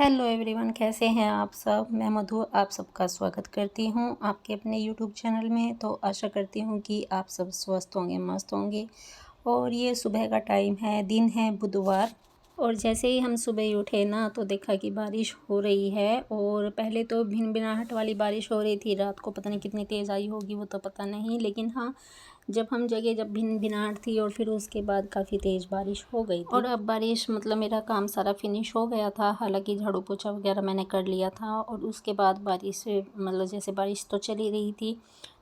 Hello everyone, कैसे हैं आप सब। मैं मधु आप सबका स्वागत करती हूं आपके अपने यूट्यूब चैनल में। तो आशा करती हूं कि आप सब स्वस्थ होंगे, मस्त होंगे। और ये सुबह का टाइम है, दिन है बुधवार। और जैसे ही हम सुबह ही उठे ना तो देखा कि बारिश हो रही है। और पहले तो भिनभिनाहट वाली बारिश हो रही थी, रात को पता नहीं कितनी तेज़ आई होगी वो तो पता नहीं, लेकिन हाँ जब हम जगह जब भिनभिनाहट थी और फिर उसके बाद काफ़ी तेज़ बारिश हो गई थी। और अब बारिश मतलब मेरा काम सारा फिनिश हो गया था, हालांकि झाड़ू पोछा वगैरह मैंने कर लिया था। और उसके बाद बारिश से मतलब जैसे बारिश तो चली रही थी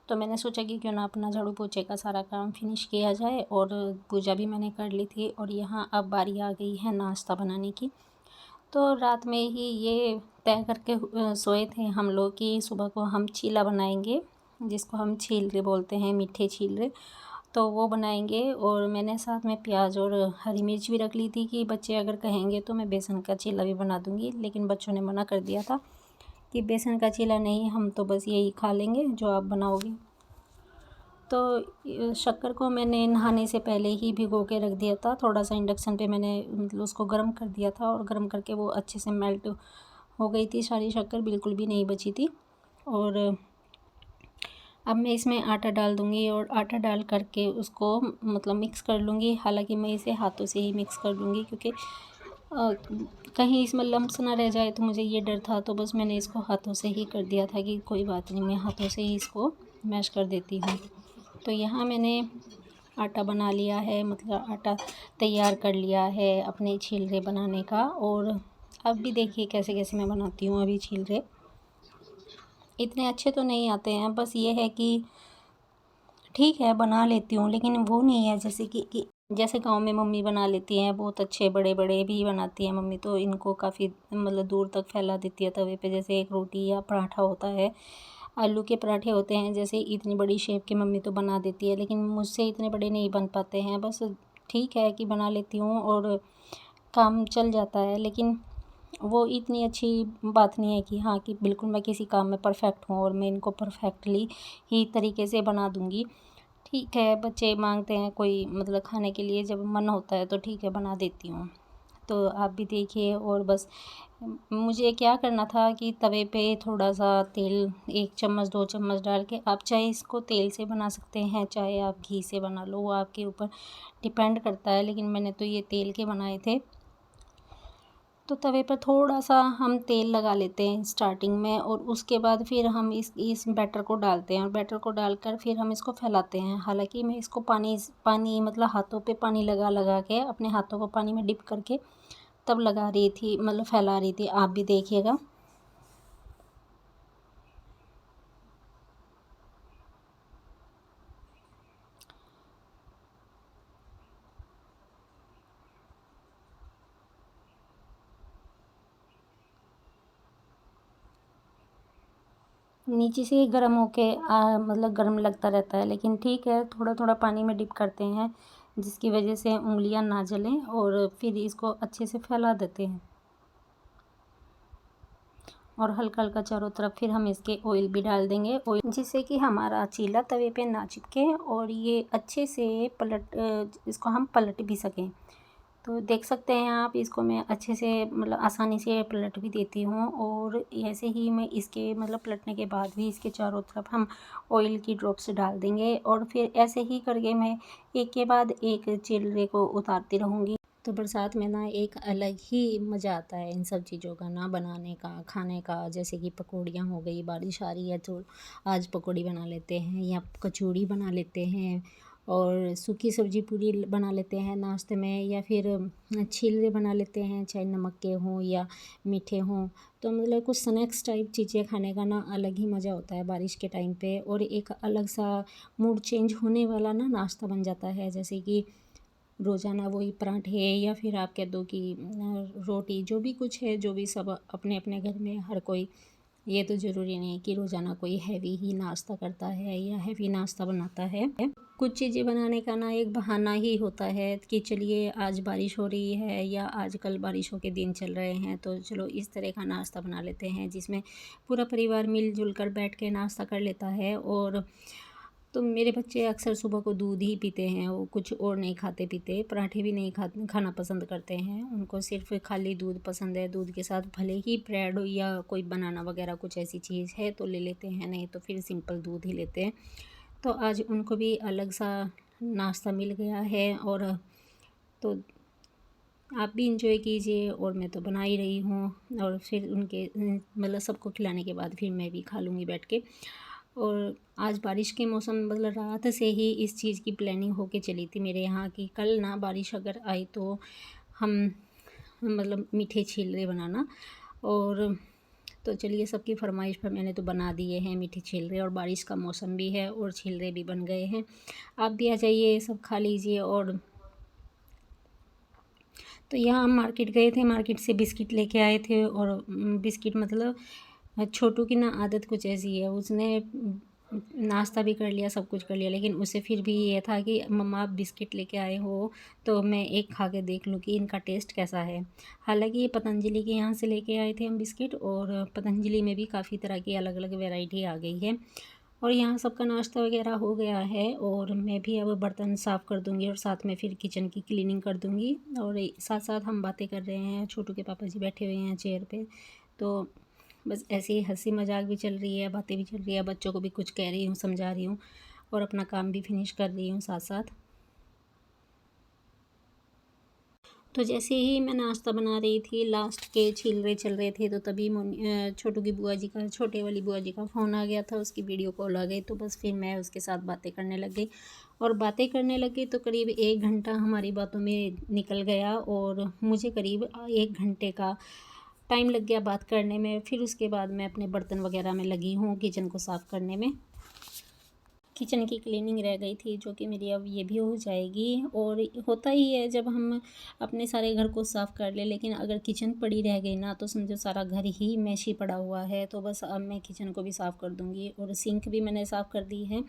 तो मैंने सोचा कि क्यों ना अपना झाड़ू पोछे का सारा काम फिनिश किया जाए। और पूजा भी मैंने कर ली थी। और यहाँ अब बारी आ गई है नाश्ता बनाने की। तो रात में ही ये तय करके सोए थे हम लोग कि सुबह को हम चीला बनाएंगे, जिसको हम छीलरे बोलते हैं, मीठे छीलरे। तो वो बनाएंगे। और मैंने साथ में प्याज और हरी मिर्च भी रख ली थी कि बच्चे अगर कहेंगे तो मैं बेसन का चीला भी बना दूंगी, लेकिन बच्चों ने मना कर दिया था कि बेसन का चीला नहीं, हम तो बस यही खा लेंगे जो आप बनाओगे। तो शक्कर को मैंने नहाने से पहले ही भिगो के रख दिया था। थोड़ा सा इंडक्शन पे मैंने मतलब उसको गर्म कर दिया था और गर्म करके वो अच्छे से मेल्ट हो गई थी, सारी शक्कर बिल्कुल भी नहीं बची थी। और अब मैं इसमें आटा डाल दूँगी और आटा डाल करके उसको मतलब मिक्स कर लूँगी। हालांकि मैं इसे हाथों से ही मिक्स कर लूँगी क्योंकि कहीं इसमें लम्प्स ना रह जाए, तो मुझे ये डर था। तो बस मैंने इसको हाथों से ही कर दिया था कि कोई बात नहीं, मैं हाथों से ही इसको मैश कर देती हूँ। तो यहाँ मैंने आटा बना लिया है, मतलब आटा तैयार कर लिया है अपने छीलरे बनाने का। और अब भी देखिए कैसे कैसे मैं बनाती हूँ। अभी छीलरे इतने अच्छे तो नहीं आते हैं, बस ये है कि ठीक है बना लेती हूँ, लेकिन वो नहीं है जैसे कि जैसे गांव में मम्मी बना लेती हैं, बहुत अच्छे बड़े बड़े भी बनाती हैं मम्मी। तो इनको काफ़ी मतलब दूर तक फैला देती है तवे पे, जैसे एक रोटी या पराठा होता है, आलू के पराठे होते हैं, जैसे इतनी बड़ी शेप की मम्मी तो बना देती है, लेकिन मुझसे इतने बड़े नहीं बन पाते हैं। बस ठीक है कि बना लेती हूँ और काम चल जाता है, लेकिन वो इतनी अच्छी बात नहीं है कि हाँ कि बिल्कुल मैं किसी काम में परफेक्ट हूँ और मैं इनको परफेक्टली ही तरीके से बना दूँगी। ठीक है, बच्चे मांगते हैं कोई मतलब खाने के लिए, जब मन होता है तो ठीक है बना देती हूँ। तो आप भी देखिए। और बस मुझे क्या करना था कि तवे पे थोड़ा सा तेल 1 चम्मच 2 चम्मच डाल के, आप चाहे इसको तेल से बना सकते हैं, चाहे आप घी से बना लो, वो आपके ऊपर डिपेंड करता है। लेकिन मैंने तो ये तेल के बनाए थे। तो तवे पर थोड़ा सा हम तेल लगा लेते हैं स्टार्टिंग में, और उसके बाद फिर हम इस बैटर को डालते हैं और बैटर को डालकर फिर हम इसको फैलाते हैं। हालांकि मैं इसको पानी पानी मतलब हाथों पे पानी लगा लगा के, अपने हाथों को पानी में डिप करके तब लगा रही थी, मतलब फैला रही थी। आप भी देखिएगा। नीचे से गर्म होके मतलब गर्म लगता रहता है, लेकिन ठीक है थोड़ा थोड़ा पानी में डिप करते हैं जिसकी वजह से उंगलियां ना जलें। और फिर इसको अच्छे से फैला देते हैं और हल्का हल्का चारों तरफ फिर हम इसके ऑयल भी डाल देंगे, ऑयल जिससे कि हमारा चीला तवे पे ना चिपके और ये अच्छे से इसको हम पलट भी सकें। तो देख सकते हैं आप, इसको मैं अच्छे से मतलब आसानी से पलट भी देती हूँ। और ऐसे ही मैं इसके मतलब पलटने के बाद भी इसके चारों तरफ हम ऑयल की ड्रॉप्स डाल देंगे। और फिर ऐसे ही करके मैं एक के बाद एक चिलरे को उतारती रहूँगी। तो बरसात में ना एक अलग ही मज़ा आता है इन सब चीज़ों का ना, बनाने का, खाने का। जैसे कि पकौड़ियाँ हो गई, बारिश आ रही है तो आज पकौड़ी बना लेते हैं या कचौड़ी बना लेते हैं, और सूखी सब्ज़ी पूरी बना लेते हैं नाश्ते में, या फिर छिलरे बना लेते हैं, चाहे नमक के हों या मीठे हों। तो मतलब कुछ स्नैक्स टाइप चीज़ें खाने का ना अलग ही मज़ा होता है बारिश के टाइम पे। और एक अलग सा मूड चेंज होने वाला ना नाश्ता बन जाता है। जैसे कि रोज़ाना वही पराठे या फिर आप कह दो कि रोटी, जो भी कुछ है, जो भी सब अपने अपने घर में हर कोई, ये तो ज़रूरी नहीं कि रोज़ाना कोई हैवी ही नाश्ता करता है या हैवी नाश्ता बनाता है। कुछ चीज़ें बनाने का ना एक बहाना ही होता है कि चलिए आज बारिश हो रही है या आजकल बारिशों के दिन चल रहे हैं, तो चलो इस तरह का नाश्ता बना लेते हैं जिसमें पूरा परिवार मिलजुल कर बैठ के नाश्ता कर लेता है। और तो मेरे बच्चे अक्सर सुबह को दूध ही पीते हैं, वो कुछ और नहीं खाते पीते, पराठे भी नहीं खाना पसंद करते हैं। उनको सिर्फ़ खाली दूध पसंद है। दूध के साथ भले ही ब्रेड हो या कोई बनाना वगैरह कुछ ऐसी चीज़ है तो ले लेते हैं, नहीं तो फिर सिंपल दूध ही लेते हैं। तो आज उनको भी अलग सा नाश्ता मिल गया है, और तो आप भी इंजॉय कीजिए, और मैं तो बना ही रही हूँ। और फिर उनके मतलब सबको खिलाने के बाद फिर मैं भी खा लूँगी बैठ के। और आज बारिश के मौसम, मतलब रात से ही इस चीज़ की प्लानिंग होके चली थी मेरे यहाँ की कल ना बारिश अगर आई तो हम मतलब मीठे छिलरे बनाना। और तो चलिए, सबकी फरमाइश पर मैंने तो बना दिए हैं मीठे छिलरे, और बारिश का मौसम भी है और छिलरे भी बन गए हैं। आप भी आ जाइए, सब खा लीजिए। और तो यहाँ हम मार्केट गए थे, मार्केट से बिस्किट लेके आए थे। और बिस्किट मतलब छोटू की ना आदत कुछ ऐसी है, उसने नाश्ता भी कर लिया, सब कुछ कर लिया, लेकिन उसे फिर भी ये था कि मम्मा आप बिस्किट लेके आए हो तो मैं एक खा के देख लूँ कि इनका टेस्ट कैसा है। हालांकि ये पतंजलि के यहाँ से लेके आए थे हम बिस्किट, और पतंजलि में भी काफ़ी तरह की अलग अलग वैरायटी आ गई है। और यहाँ सबका नाश्ता वगैरह हो गया है, और मैं भी अब बर्तन साफ़ कर दूँगी और साथ में फिर किचन की क्लीनिंग कर दूँगी। और साथ साथ हम बातें कर रहे हैं, छोटू के पापा जी बैठे हुए हैं चेयर पे, तो बस ऐसे ही हंसी मजाक भी चल रही है, बातें भी चल रही है, बच्चों को भी कुछ कह रही हूँ, समझा रही हूँ, और अपना काम भी फिनिश कर रही हूँ साथ साथ। तो जैसे ही मैं नाश्ता बना रही थी, लास्ट के छिलरे चल रहे थे, तो तभी छोटू की बुआ जी का, छोटे वाली बुआ जी का फ़ोन आ गया था, उसकी वीडियो कॉल आ गई। तो बस फिर मैं उसके साथ बातें करने लग गई, और बातें करने लग गई तो करीब 1 घंटा हमारी बातों में निकल गया, और मुझे करीब 1 घंटे का टाइम लग गया बात करने में। फिर उसके बाद मैं अपने बर्तन वगैरह में लगी हूँ, किचन को साफ़ करने में। किचन की क्लीनिंग रह गई थी, जो कि मेरी अब ये भी हो जाएगी। और होता ही है जब हम अपने सारे घर को साफ़ कर ले, लेकिन अगर किचन पड़ी रह गई ना तो समझो सारा घर ही मैशी पड़ा हुआ है। तो बस अब मैं किचन को भी साफ़ कर दूँगी, और सिंक भी मैंने साफ़ कर दी है।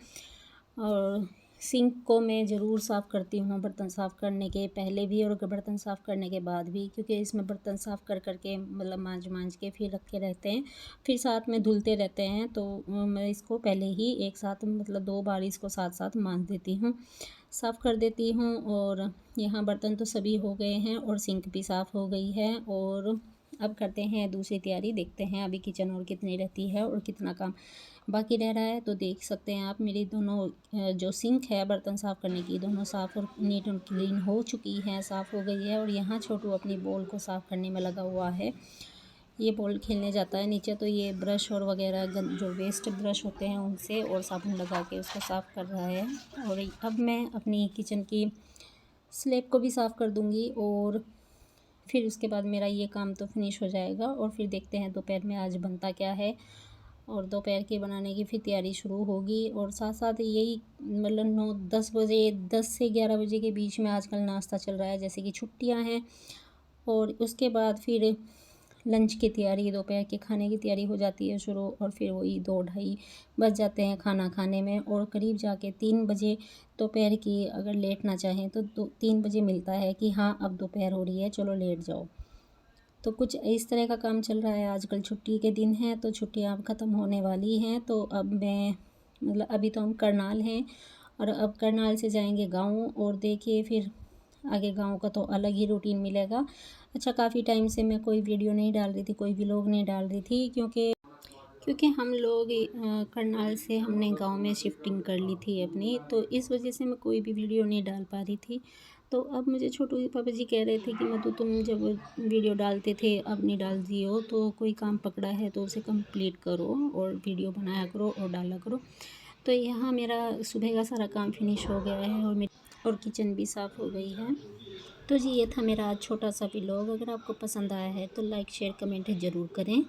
और सिंक को मैं ज़रूर साफ़ करती हूँ बर्तन साफ़ करने के पहले भी और बर्तन साफ़ करने के बाद भी, क्योंकि इसमें बर्तन साफ़ कर के मतलब मांज के फिर रखे रहते हैं, फिर साथ में धुलते रहते हैं। तो मैं इसको पहले ही एक साथ मतलब 2 बार इसको साथ साथ मांज देती हूँ, साफ़ कर देती हूँ। और यहाँ बर्तन तो सभी हो गए हैं, और सिंक भी साफ़ हो गई है। और अब करते हैं दूसरी तैयारी, देखते हैं अभी किचन और कितनी रहती है और कितना काम बाकी रह रहा है। तो देख सकते हैं आप, मेरी दोनों जो सिंक है बर्तन साफ़ करने की, दोनों साफ़ और नीट एंड क्लीन हो चुकी हैं, साफ़ हो गई है। और यहाँ छोटू अपनी बॉल को साफ़ करने में लगा हुआ है, ये बॉल खेलने जाता है नीचे, तो ये ब्रश और वगैरह जो वेस्ट ब्रश होते हैं उनसे और साबुन लगा के उसको साफ़ कर रहा है। और अब मैं अपनी किचन की स्लैब को भी साफ़ कर दूँगी, और फिर उसके बाद मेरा ये काम तो फिनिश हो जाएगा। और फिर देखते हैं दोपहर में आज बनता क्या है, और दोपहर के बनाने की फिर तैयारी शुरू होगी। और साथ साथ यही मतलब 9-10 बजे, 10 से 11 बजे के बीच में आजकल नाश्ता चल रहा है, जैसे कि छुट्टियां हैं। और उसके बाद फिर लंच की तैयारी, दोपहर के खाने की तैयारी हो जाती है शुरू, और फिर वही 2-2:30 बज जाते हैं खाना खाने में। और करीब जाके 3 बजे दोपहर की अगर लेटना चाहें तो 3 बजे मिलता है कि हाँ अब दोपहर हो रही है, चलो लेट जाओ। तो कुछ इस तरह का काम चल रहा है। आजकल छुट्टी के दिन हैं, तो छुट्टियां अब ख़त्म होने वाली हैं। तो अब मैं मतलब अभी तो हम करनाल हैं, और अब करनाल से जाएंगे गाँव, और देखिए फिर आगे गाँव का तो अलग ही रूटीन मिलेगा। अच्छा, काफ़ी टाइम से मैं कोई वीडियो नहीं डाल रही थी, कोई व्लॉग नहीं डाल रही थी, क्योंकि हम लोग करनाल से हमने गांव में शिफ्टिंग कर ली थी अपनी, तो इस वजह से मैं कोई भी वीडियो नहीं डाल पा रही थी। तो अब मुझे छोटू के पापा जी कह रहे थे कि मधु तुम जब वीडियो डालते थे अब नहीं डाल रही हो, तो कोई काम पकड़ा है तो उसे कंप्लीट करो और वीडियो बनाया करो और डाला करो। तो यहाँ मेरा सुबह का सारा काम फिनिश हो गया है, और किचन भी साफ़ हो गई है। तो जी, ये था मेरा आज छोटा सा व्लॉग। अगर आपको पसंद आया है तो लाइक शेयर कमेंट ज़रूर करें।